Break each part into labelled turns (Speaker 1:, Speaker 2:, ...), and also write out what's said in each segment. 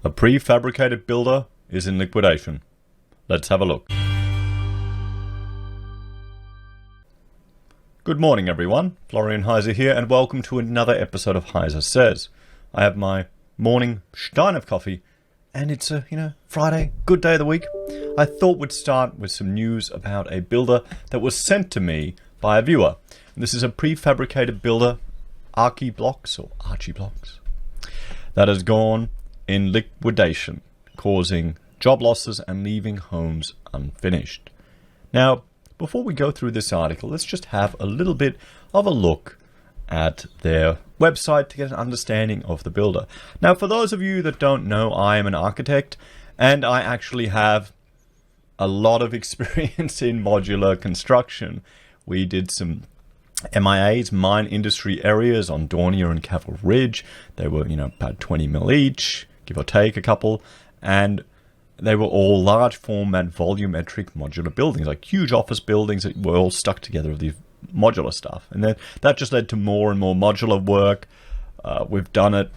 Speaker 1: A prefabricated builder is in liquidation. Let's have a look. Good morning everyone, Florian Heise here and welcome to another episode of HeiseSays. I have my morning stein of coffee and it's a, Friday, good day of the week. I thought we'd start with some news about a builder that was sent to me by a viewer. And this is a prefabricated builder, Archiblox, that has gone in liquidation, causing job losses and leaving homes unfinished. Now, before we go through this article, let's just have a little bit of a look at their website to get an understanding of the builder. Now, for those of you that don't know, I am an architect and I actually have a lot of experience in modular construction. We did some MIAs, mine industry areas on Dornier and Cavill Ridge. They were, about 20 mil each, give or take a couple, and they were all large format volumetric modular buildings, like huge office buildings that were all stuck together with these modular stuff. And then that just led to more and more modular work. We've done it,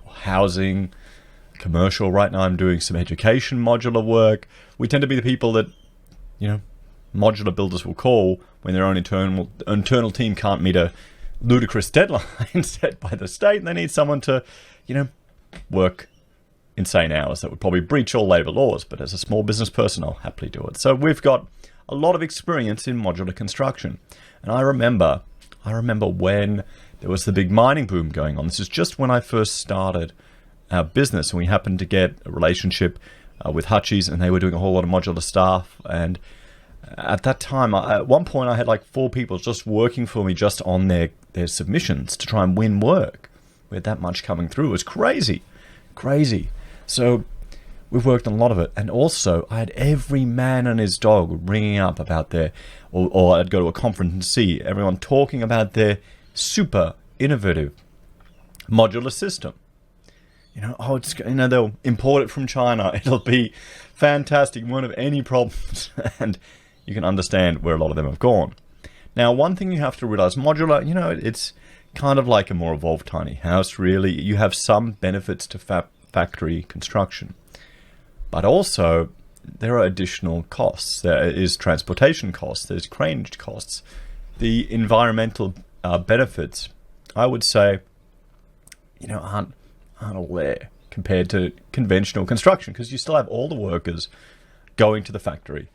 Speaker 1: housing, commercial. Right now I'm doing some education modular work. We tend to be the people that, modular builders will call when their own internal team can't meet a ludicrous deadline set by the state, and they need someone to, work insane hours that would probably breach all labor laws. But as a small business person, I'll happily do it. So we've got a lot of experience in modular construction. And I remember when there was the big mining boom going on. This is just when I first started our business, and we happened to get a relationship with Hutchies, and they were doing a whole lot of modular stuff. And at that time, at one point, I had like 4 people just working for me just on their submissions to try and win work. We had that much coming through. It was crazy. So we've worked on a lot of it. And also, I had every man and his dog ringing up about their, or I'd go to a conference and see everyone talking about their super innovative modular system. They'll import it from China. It'll be fantastic. Won't have any problems. And you can understand where a lot of them have gone. Now, one thing you have to realize, modular, it's kind of like a more evolved tiny house, really. You have some benefits to factory construction. But also, there are additional costs. There is transportation costs. There's craneage costs. The environmental benefits, I would say, aren't all there compared to conventional construction, because you still have all the workers going to the factory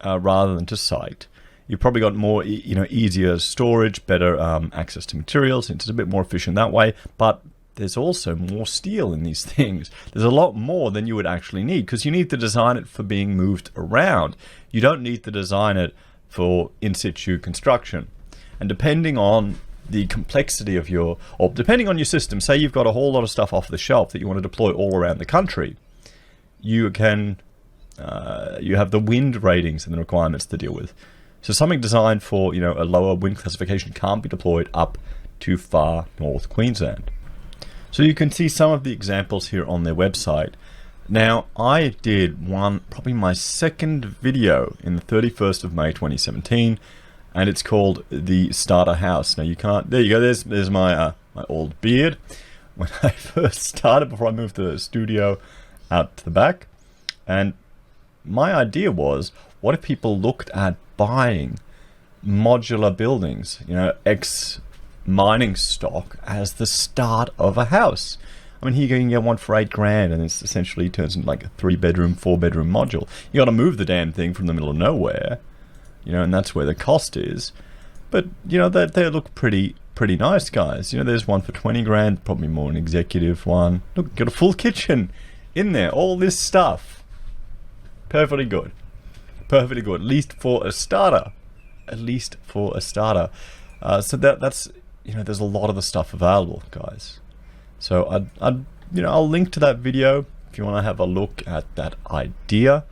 Speaker 1: rather than to site. You've probably got more, easier storage, better access to materials. It's a bit more efficient that way, but there's also more steel in these things. There's a lot more than you would actually need, because you need to design it for being moved around. You don't need to design it for in situ construction. And depending on the complexity of depending on your system, say you've got a whole lot of stuff off the shelf that you want to deploy all around the country, you can, you have the wind ratings and the requirements to deal with. So something designed for, a lower wind classification can't be deployed up to far north Queensland. So you can see some of the examples here on their website. Now, I did probably my second video in the 31st of May 2017, and it's called The Starter House. Now there you go, there's my old beard. When I first started, before I moved the studio out to the back. And my idea was, what if people looked at buying modular buildings, ex-mining stock as the start of a house? I mean, here you can get one for $8,000 and it essentially turns into like a 3-bedroom, 4-bedroom module. You got to move the damn thing from the middle of nowhere, and that's where the cost is. But, they look pretty nice, guys. There's one for $20,000, probably more an executive one. Look, got a full kitchen in there, all this stuff. Perfectly good. At least for a starter. So that's there's a lot of the stuff available, guys. So I'll link to that video if you want to have a look at that idea.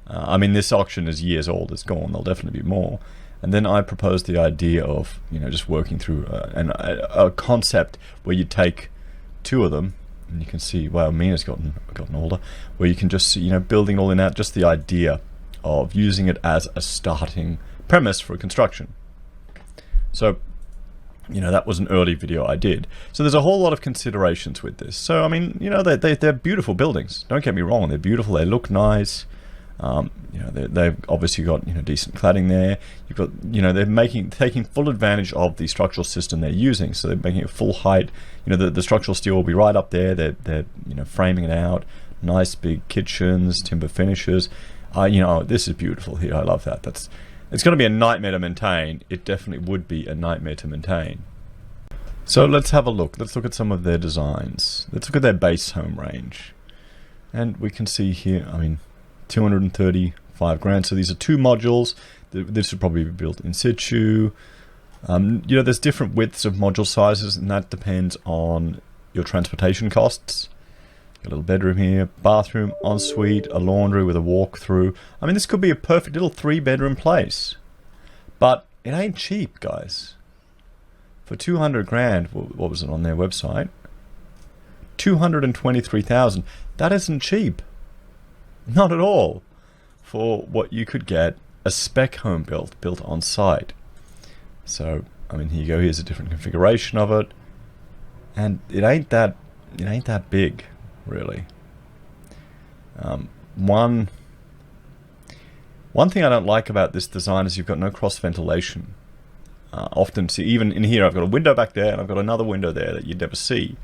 Speaker 1: This auction is years old. It's gone. There'll definitely be more. And then I proposed the idea of just working through a concept where you take 2 of them, and you can see, wow, Mina's gotten older, where you can just see, building all in that, just the idea of using it as a starting premise for construction. So You know, that was an early video I did. So there's a whole lot of considerations with this. So, I mean, you know, they're beautiful buildings. Don't get me wrong. They're beautiful. They look nice. You know, they've obviously got, you know, decent cladding there. You've got, you know, they're taking full advantage of the structural system they're using. So they're making it full height. You know, the structural steel will be right up there. They're you know, framing it out. Nice big kitchens, timber finishes. You know, this is beautiful here. I love that. It's going to be a nightmare to maintain. It definitely would be a nightmare to maintain. So let's have a look. Let's look at some of their designs. Let's look at their base home range. And we can see here, I mean, 235 grand. So these are 2 modules. This would probably be built in situ. You know, there's different widths of module sizes, and that depends on your transportation costs. A little bedroom here, bathroom, ensuite, a laundry with a walk-through. I mean, this could be a perfect little 3-bedroom place. But it ain't cheap, guys. For 200 grand, what was it on their website? 223,000. That isn't cheap. Not at all. For what you could get a spec home built on site. So, I mean, here you go. Here's a different configuration of it. And it ain't that big, really. One thing I don't like about this design is you've got no cross ventilation. Often, see, even in here, I've got a window back there, and I've got another window there that you'd never see.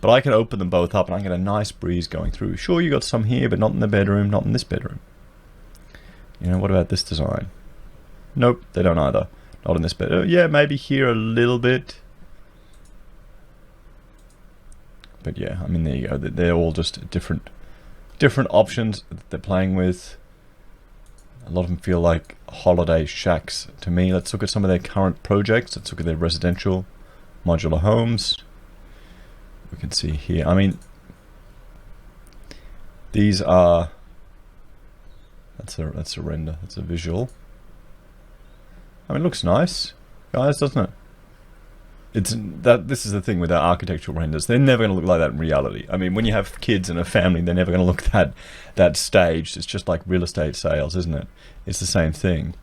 Speaker 1: But I can open them both up, and I get a nice breeze going through. Sure, you got some here, but not in the bedroom, not in this bedroom. You know, what about this design? Nope, they don't either. Not in this bedroom. Yeah, maybe here a little bit. But yeah, I mean, there you go. They're all just different options that they're playing with. A lot of them feel like holiday shacks to me. Let's look at some of their current projects. Let's look at their residential modular homes. We can see here. I mean, these are. That's a render. That's a visual. I mean, it looks nice, guys, doesn't it? This is the thing with our architectural renders. They're never going to look like that in reality. I mean, when you have kids and a family, they're never going to look that staged. It's just like real estate sales, isn't it? It's the same thing.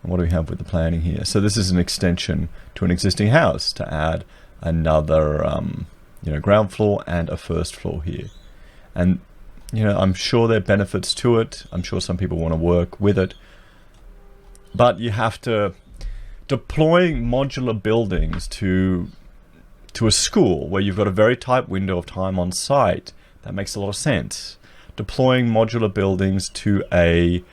Speaker 1: And what do we have with the planning here? So this is an extension to an existing house to add another, you know, ground floor and a first floor here. And, you know, I'm sure there are benefits to it. I'm sure some people want to work with it. But you have to... Deploying modular buildings to a school where you've got a very tight window of time on site, that makes a lot of sense. Deploying modular buildings to a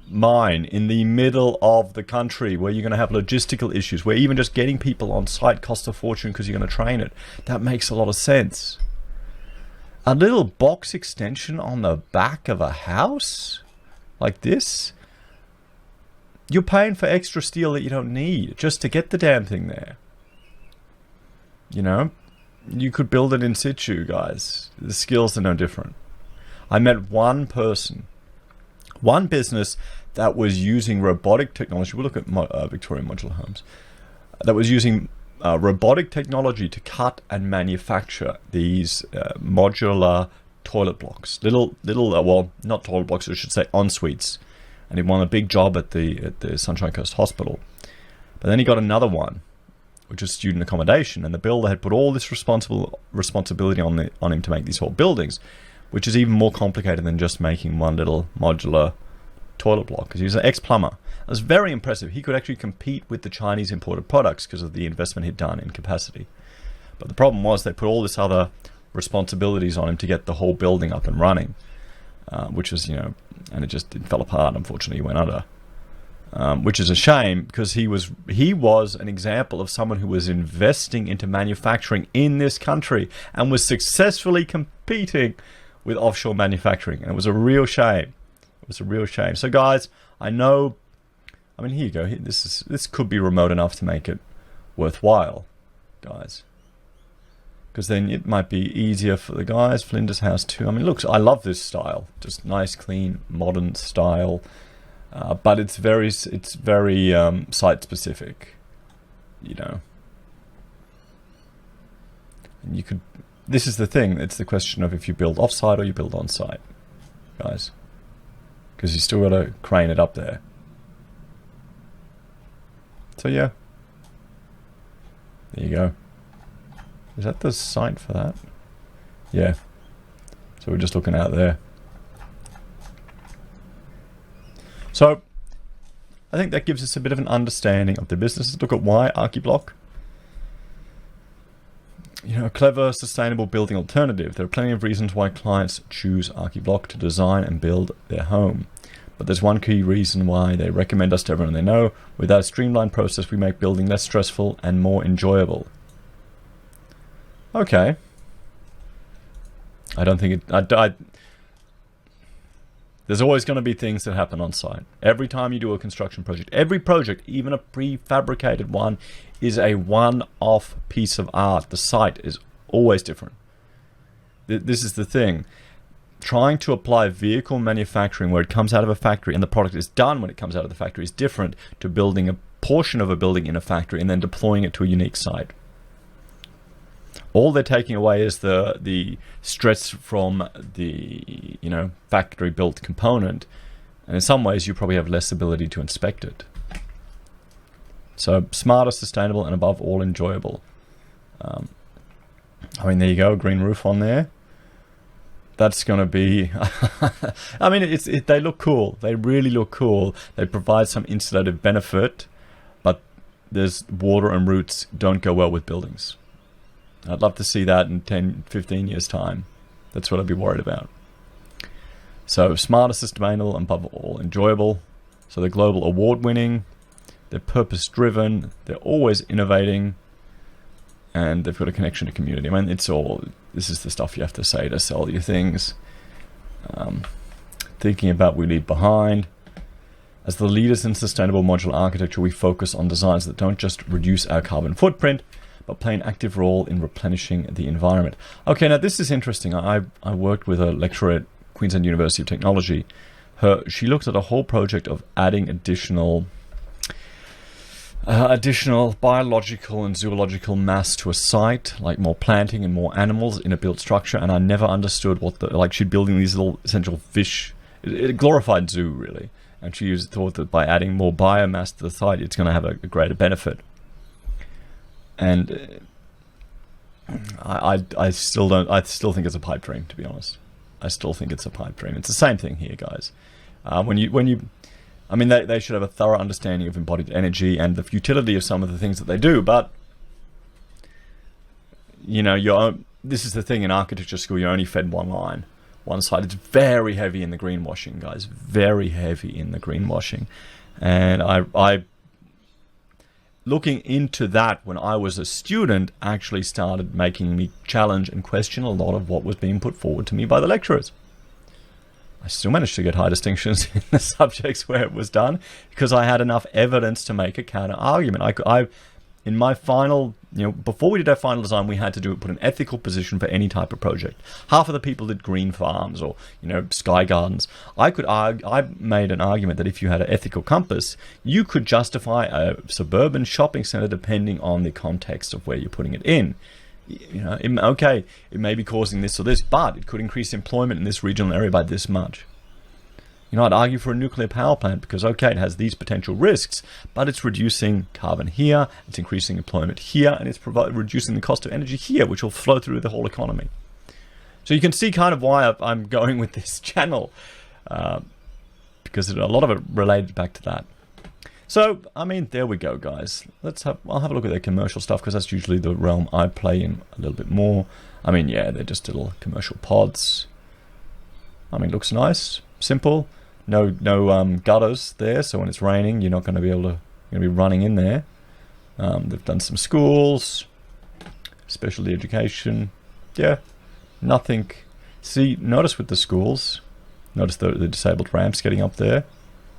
Speaker 1: mine in the middle of the country where you're going to have logistical issues, where even just getting people on site costs a fortune because you're going to train it, that makes a lot of sense. A little box extension on the back of a house like this, you're paying for extra steel that you don't need just to get the damn thing there. You know, you could build it in situ, guys. The skills are no different. I met one person, one business that was using robotic technology. We'll look at Victorian modular homes that was using robotic technology to cut and manufacture these modular toilet blocks. Little, well, not toilet blocks, I should say ensuites. And he won a big job at the Sunshine Coast Hospital. But then he got another one, which is student accommodation, and the builder had put all this responsibility on him to make these whole buildings, which is even more complicated than just making one little modular toilet block, because he was an ex-plumber. It was very impressive. He could actually compete with the Chinese imported products because of the investment he'd done in capacity. But the problem was they put all this other responsibilities on him to get the whole building up and running, which was, you know, and it fell apart. Unfortunately, he went under, which is a shame because he was an example of someone who was investing into manufacturing in this country and was successfully competing with offshore manufacturing, and it was a real shame. It was a real shame. So, guys, I know. I mean, here you go. This could be remote enough to make it worthwhile, guys. Because then it might be easier for the guys. Flinders House too. I mean, look, I love this style. Just nice, clean, modern style. But it's very site specific. You know. And you could. This is the thing. It's the question of if you build off-site or you build on-site, guys. Because you still got to crane it up there. So yeah, there you go. Is that the site for that? Yeah. So we're just looking out there. So I think that gives us a bit of an understanding of the business. Let's look at why Archiblock. You know, a clever, sustainable building alternative. There are plenty of reasons why clients choose Archiblock to design and build their home. But there's one key reason why they recommend us to everyone they know. With our streamlined process, we make building less stressful and more enjoyable. Okay. I don't think it... There's always going to be things that happen on site. Every time you do a construction project, every project, even a prefabricated one, is a one-off piece of art. The site is always different. This is the thing. Trying to apply vehicle manufacturing where it comes out of a factory and the product is done when it comes out of the factory is different to building a portion of a building in a factory and then deploying it to a unique site. All they're taking away is the stress from the factory built component, and in some ways you probably have less ability to inspect it. So smarter, sustainable, and above all enjoyable. I mean, there you go, green roof on there. That's going to be... I mean, they look cool. They really look cool. They provide some insulative benefit, but there's water and roots don't go well with buildings. I'd love to see that in 10, 15 years' time. That's what I'd be worried about. So smarter, sustainable, and above all enjoyable. So they're global award-winning. They're purpose-driven. They're always innovating. And they've got a connection to community. I mean, this is the stuff you have to say to sell your things. Thinking about what we leave behind. As the leaders in sustainable modular architecture, we focus on designs that don't just reduce our carbon footprint, but play an active role in replenishing the environment. Okay, now this is interesting. I worked with a lecturer at Queensland University of Technology. She looked at a whole project of adding additional biological and zoological mass to a site, like more planting and more animals in a built structure, and I never understood she'd building these little essential fish, a glorified zoo really, and she thought that by adding more biomass to the site, it's going to have a greater benefit. And I still think it's a pipe dream, to be honest. I still think it's a pipe dream. It's the same thing here, guys. I mean, they should have a thorough understanding of embodied energy and the futility of some of the things that they do, but this is the thing in architecture school, you're only fed one line, one side. It's very heavy in the greenwashing, guys. Very heavy in the greenwashing. And I looking into that when I was a student actually started making me challenge and question a lot of what was being put forward to me by the lecturers. I still managed to get high distinctions in the subjects where it was done because I had enough evidence to make a counter argument. In my final, before we did our final design, we had to put an ethical position for any type of project. Half of the people did green farms or, sky gardens. I made an argument that if you had an ethical compass, you could justify a suburban shopping center depending on the context of where you're putting it in. It may be causing this or this, but it could increase employment in this regional area by this much. I'd argue for a nuclear power plant because, it has these potential risks, but it's reducing carbon here, it's increasing employment here, and it's reducing the cost of energy here, which will flow through the whole economy. So you can see kind of why I'm going with this channel, because a lot of it related back to that. So, I mean, there we go, guys. I'll have a look at their commercial stuff because that's usually the realm I play in a little bit more. I mean, yeah, they're just little commercial pods. I mean, looks nice, simple. No gutters there, so when it's raining, you're not going to be running in there. They've done some schools, specialty education. Yeah, nothing. See, notice with the schools, notice the disabled ramps getting up there.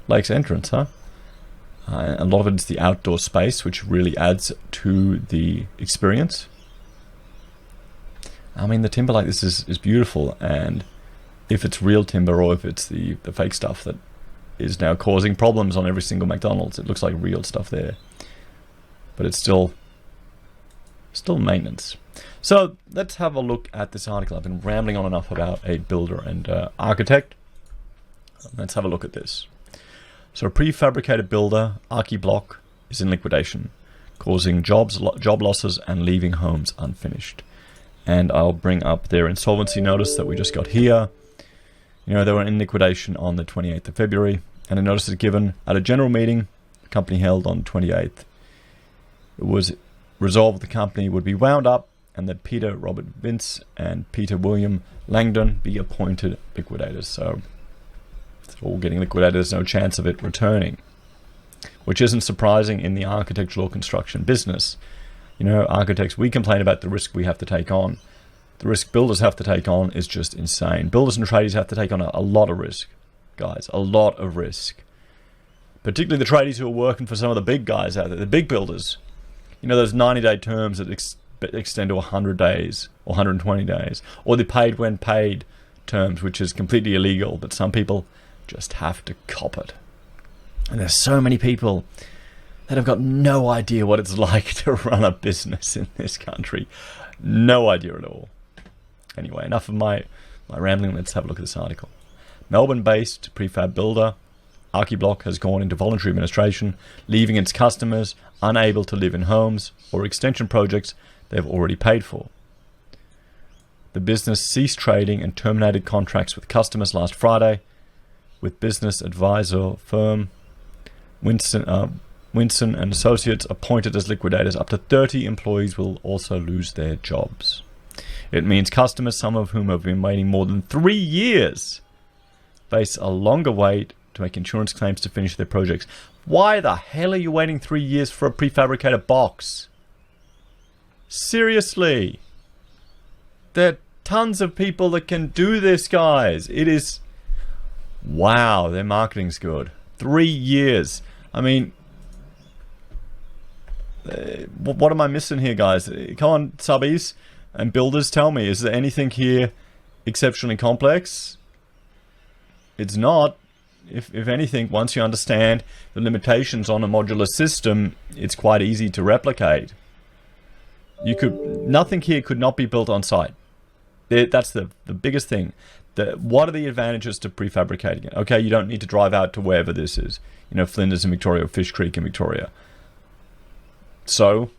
Speaker 1: Lake's entrance, huh? A lot of it is the outdoor space, which really adds to the experience. I mean, the timber like this is beautiful, and if it's real timber or if it's the fake stuff that is now causing problems on every single McDonald's, it looks like real stuff there. But it's still maintenance. So let's have a look at this article. I've been rambling on enough about a builder and architect. Let's have a look at this. So a prefabricated builder, Archiblock, is in liquidation, causing job losses and leaving homes unfinished. And I'll bring up their insolvency notice that we just got here. You know, they were in liquidation on the 28th of February, and a notice is given at a general meeting the company held on 28th. It was resolved the company would be wound up and that Peter Robert Vince and Peter William Langdon be appointed liquidators. So it's all getting liquidated. There's no chance of it returning, which isn't surprising in the architectural construction business. You know, architects, we complain about the risk we have to take on. The risk builders have to take on is just insane. Builders and tradies have to take on a lot of risk, guys, a lot of risk. Particularly the tradies who are working for some of the big guys out there, the big builders. You know, those 90-day terms that extend to 100 days or 120 days, or the paid when paid terms, which is completely illegal, but some people just have to cop it. And there's so many people that have got no idea what it's like to run a business in this country. No idea at all. Anyway, enough of my rambling. Let's have a look at this article. Melbourne-based prefab builder Archiblox has gone into voluntary administration, leaving its customers unable to live in homes or extension projects they've already paid for. The business ceased trading and terminated contracts with customers last Friday, with business advisor firm Winston and Associates appointed as liquidators. Up to 30 employees will also lose their jobs. It means customers, some of whom have been waiting more than 3 years, face a longer wait to make insurance claims to finish their projects. Why the hell are you waiting 3 years for a prefabricated box? Seriously. There are tons of people that can do this, guys. It is... Wow, their marketing's good. 3 years. I mean... what am I missing here, guys? Come on, subbies and builders, tell me. Is there anything here exceptionally complex? It's not. If anything, once you understand the limitations on a modular system, it's quite easy to replicate. Nothing here could not be built on site. That's the biggest thing. What are the advantages to prefabricating it? Okay, you don't need to drive out to wherever this is. You know, Flinders in Victoria or Fish Creek in Victoria. So,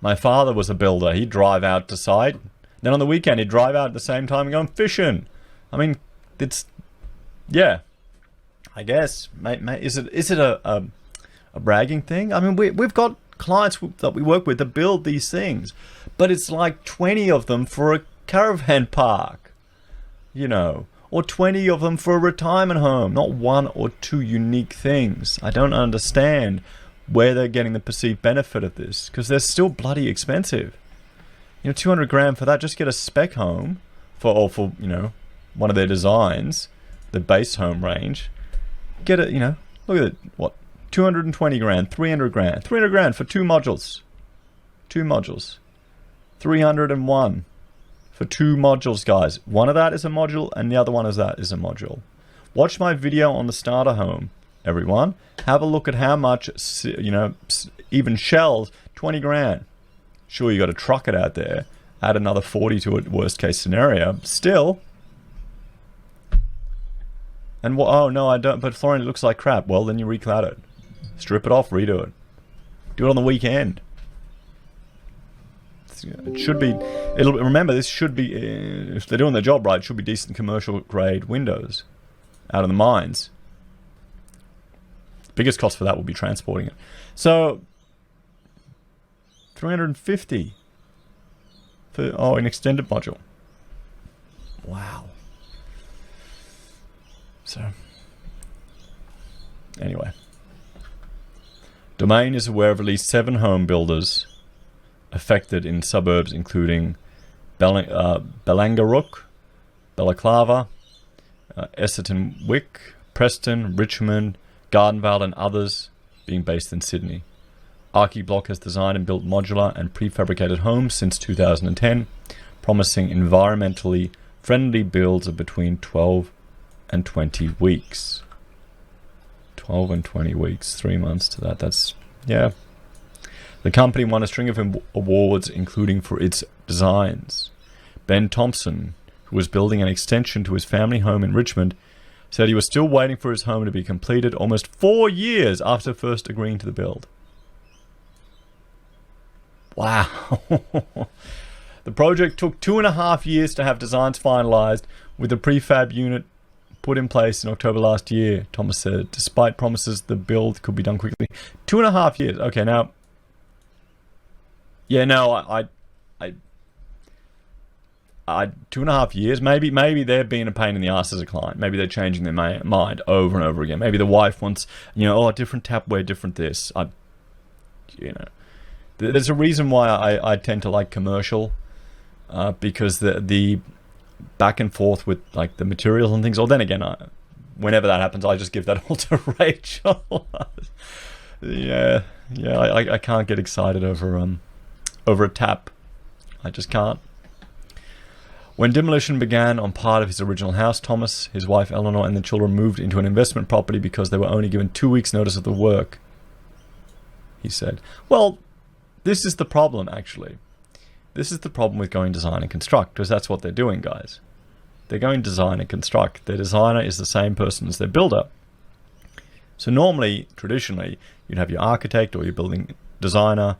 Speaker 1: my father was a builder. He'd drive out to site. Then on the weekend, he'd drive out at the same time and go fishing. I mean, it's... Yeah. I guess. Is it a bragging thing? I mean, we've got clients that we work with that build these things. But it's like 20 of them for a caravan park. You know. Or 20 of them for a retirement home. Not one or two unique things. I don't understand where they're getting the perceived benefit of this, because they're still bloody expensive. You know, 200 grand for that, just get a spec home for you know, one of their designs, the base home range. Get it, you know, look at it, what, 220 grand, 300 grand, 300 grand for two modules. 301 for two modules, guys. One of that is a module and the other one is a module. Watch my video on the starter home, everyone. Have a look at how much, you know, even shells, 20 grand. Sure, you got to truck it out there, add another 40 to it, worst case scenario. Still. And oh no, I don't, but flooring looks like crap. Well, then you reclad it. Strip it off, redo it. Do it on the weekend. It should be, remember, this should be, if they're doing their job right, it should be decent commercial grade windows out of the mines. Biggest cost for that will be transporting it. So 350 for an extended module. Wow. So anyway, Domain is aware of at least 7 home builders affected in suburbs including Balangarook, Balaclava, Esserton Wick, Preston, Richmond, Gardenvale and others being based in Sydney. Archiblox has designed and built modular and prefabricated homes since 2010, promising environmentally friendly builds of between 12 and 20 weeks. 12 and 20 weeks, 3 months to that. That's, yeah. The company won a string of awards, including for its designs. Ben Thompson, who was building an extension to his family home in Richmond, said he was still waiting for his home to be completed almost 4 years after first agreeing to the build. Wow. The project took 2.5 years to have designs finalized, with the prefab unit put in place in October last year, Thomas said, despite promises the build could be done quickly. 2.5 years. Okay, now... Yeah, no, I 2.5 years. Maybe they're being a pain in the ass as a client. Maybe they're changing their mind over and over again. Maybe the wife wants, different tapware, different this. There's a reason why I tend to like commercial, because the back and forth with like the materials and things. Or then again, whenever that happens, I just give that all to Rachel. I can't get excited over a tap. I just can't. When demolition began on part of his original house, Thomas, his wife Eleanor, and the children moved into an investment property because they were only given 2 weeks' notice of the work, he said. Well, this is the problem, actually. This is the problem with going design and construct, because that's what they're doing, guys. They're going design and construct. Their designer is the same person as their builder. So normally, traditionally, you'd have your architect or your building designer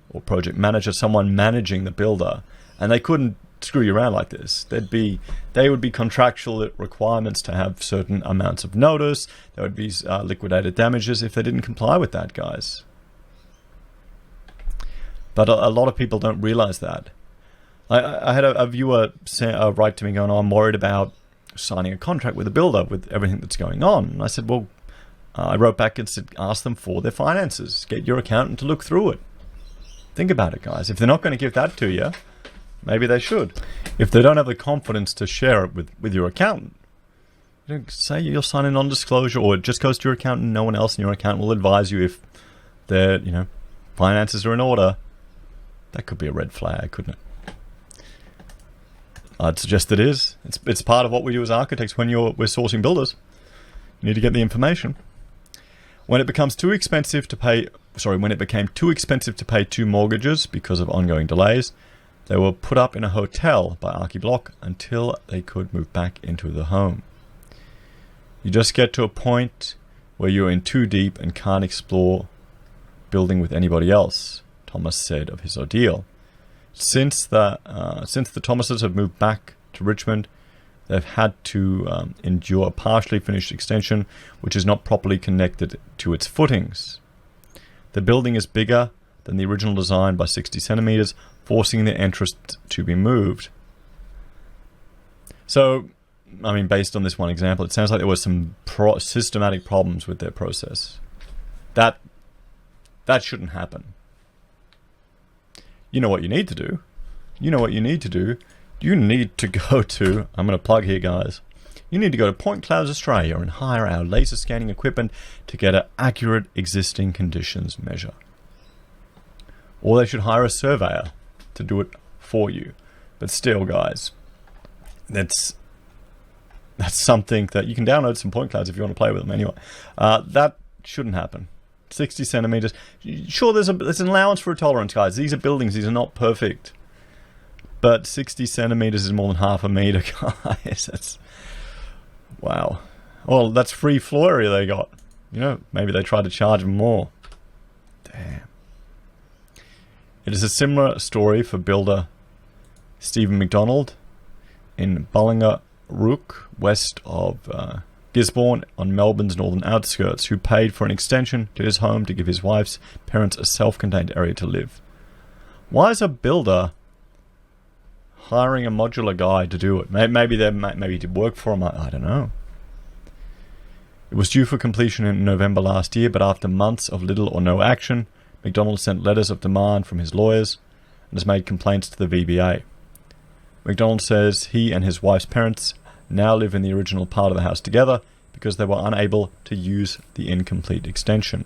Speaker 1: or project manager, someone managing the builder, and they couldn't screw you around like this. They would be contractual requirements to have certain amounts of notice. There would be liquidated damages if they didn't comply with that, guys. But a lot of people don't realize that. I had a viewer write to me going, I'm worried about signing a contract with a builder with everything that's going on. And I said, well, I wrote back and said, ask them for their finances. Get your accountant to look through it. Think about it, guys. If they're not going to give that to you, maybe they should. If they don't have the confidence to share it with your accountant, say you'll sign a non-disclosure, or it just goes to your accountant. No one else in your account will advise you if their finances are in order. That could be a red flag, couldn't it? I'd suggest it is. It's part of what we do as architects when we're sourcing builders. You need to get the information. When it became too expensive to pay 2 mortgages because of ongoing delays, they were put up in a hotel by Archiblox until they could move back into the home. You just get to a point where you're in too deep and can't explore building with anybody else, Thomas said of his ordeal. Since the Thomases have moved back to Richmond, they've had to endure a partially finished extension which is not properly connected to its footings. The building is bigger than the original design by 60 centimeters, forcing the entrance to be moved. So, based on this one example, it sounds like there were some systematic problems with their process. That shouldn't happen. You know what you need to do. You need to go to, I'm going to plug here, guys. You need to go to Point Clouds, Australia, and hire our laser scanning equipment to get an accurate existing conditions measure. Or they should hire a surveyor to do it for you. But still, guys, that's something that you can download some point clouds if you want to play with them anyway. That shouldn't happen. 60 centimeters. Sure, there's an allowance for a tolerance, guys. These are buildings. These are not perfect. But 60 centimeters is more than half a meter, guys. That's... Wow. Well, that's free floor area they got. Maybe they tried to charge them more. Damn. It is a similar story for builder Stephen McDonald in Ballingarook, west of Gisborne, on Melbourne's northern outskirts, who paid for an extension to his home to give his wife's parents a self-contained area to live. Why is a builder hiring a modular guy to do it? Maybe he did work for him. I don't know. It was due for completion in November last year, but after months of little or no action, McDonald sent letters of demand from his lawyers and has made complaints to the VBA. McDonald says he and his wife's parents now live in the original part of the house together because they were unable to use the incomplete extension.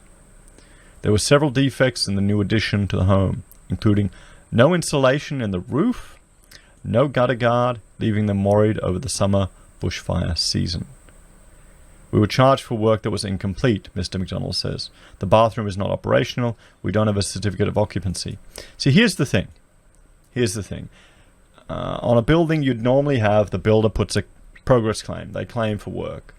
Speaker 1: There were several defects in the new addition to the home, including no insulation in the roof, no gutter guard, leaving them worried over the summer bushfire season. We were charged for work that was incomplete, Mr. McDonald says. The bathroom is not operational. We don't have a certificate of occupancy. See, here's the thing. On a building, you'd normally have the builder puts a progress claim. They claim for work.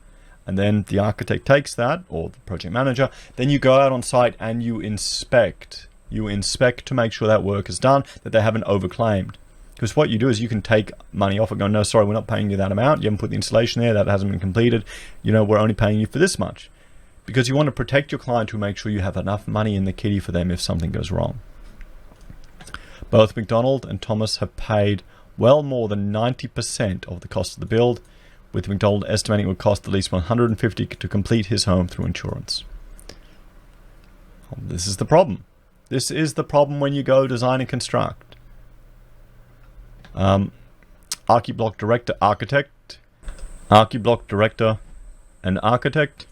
Speaker 1: And then the architect takes that, or the project manager. Then you go out on site and you inspect you inspect to make sure that work is done, that they haven't overclaimed. Because what you do is you can take money off and go, no, sorry, we're not paying you that amount. You haven't put the installation there. That hasn't been completed. You know, we're only paying you for this much. Because you want to protect your client to make sure you have enough money in the kitty for them if something goes wrong. Both McDonald and Thomas have paid well more than 90% of the cost of the build, with McDonald estimating it would cost at least $150 to complete his home through insurance. This is the problem. This is the problem when you go design and construct. Archiblock Director and Architect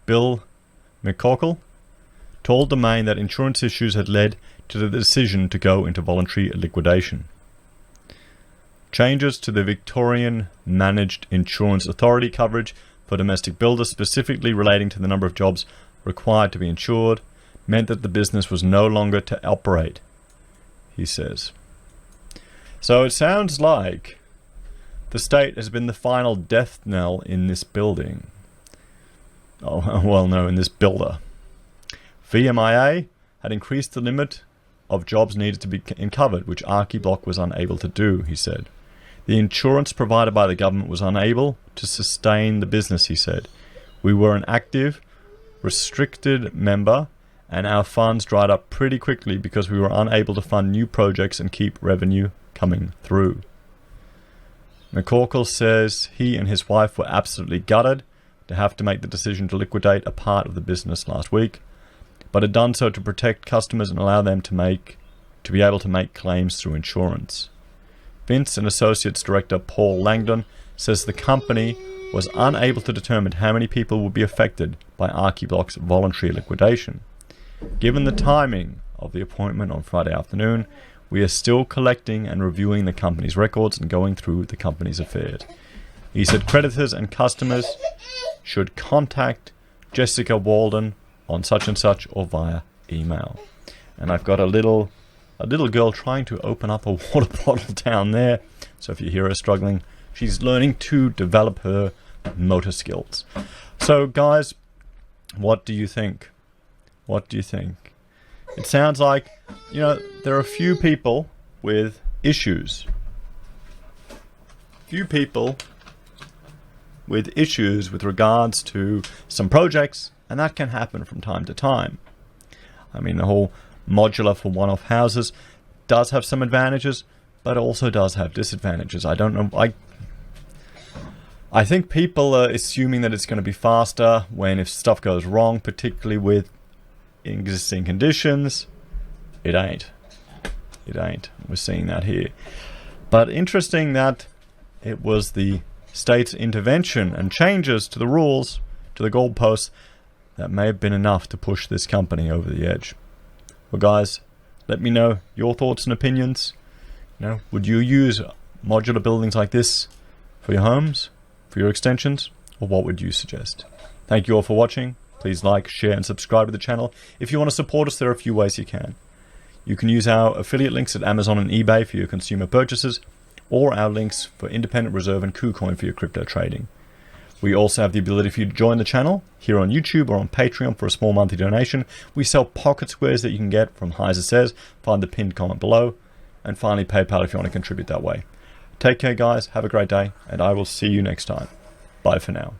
Speaker 1: Bill McCorkle told Domain that insurance issues had led to the decision to go into voluntary liquidation. Changes to the Victorian Managed Insurance Authority coverage for domestic builders, specifically relating to the number of jobs required to be insured, meant that the business was no longer to operate, he says. So it sounds like the state has been the final death knell in this building. Oh, well, no, in this builder. VMIA had increased the limit of jobs needed to be covered, which Archiblock was unable to do, he said. The insurance provided by the government was unable to sustain the business, he said. We were an active, restricted member, and our funds dried up pretty quickly because we were unable to fund new projects and keep revenue coming through. McCorkle says he and his wife were absolutely gutted to have to make the decision to liquidate a part of the business last week, but had done so to protect customers and allow them to be able to make claims through insurance. Vince and Associates Director Paul Langdon says the company was unable to determine how many people would be affected by Archiblock's voluntary liquidation. Given the timing of the appointment on Friday afternoon, we are still collecting and reviewing the company's records and going through the company's affairs. He said creditors and customers should contact Jessica Walden on such and such or via email. And I've got a little girl trying to open up a water bottle down there. So if you hear her struggling, she's learning to develop her motor skills. So guys, what do you think? What do you think? It sounds like, you know, there are a few people with issues. Few people with issues with regards to some projects, and that can happen from time to time. I mean, the whole modular for one-off houses does have some advantages, but also does have disadvantages. I don't know. I think people are assuming that it's going to be faster when if stuff goes wrong, particularly with existing conditions. It ain't. It ain't. We're seeing that here. But interesting that it was the state's intervention and changes to the rules, to the goalposts, that may have been enough to push this company over the edge. Well, guys, let me know your thoughts and opinions. You know, would you use modular buildings like this for your homes, for your extensions, or what would you suggest? Thank you all for watching. Please like, share, and subscribe to the channel. If you want to support us, there are a few ways you can. You can use our affiliate links at Amazon and eBay for your consumer purchases, or our links for Independent Reserve and Kucoin for your crypto trading. We also have the ability for you to join the channel here on YouTube or on Patreon for a small monthly donation. We sell pocket squares that you can get from HeiseSays. Find the pinned comment below. And finally, PayPal if you want to contribute that way. Take care, guys. Have a great day, and I will see you next time. Bye for now.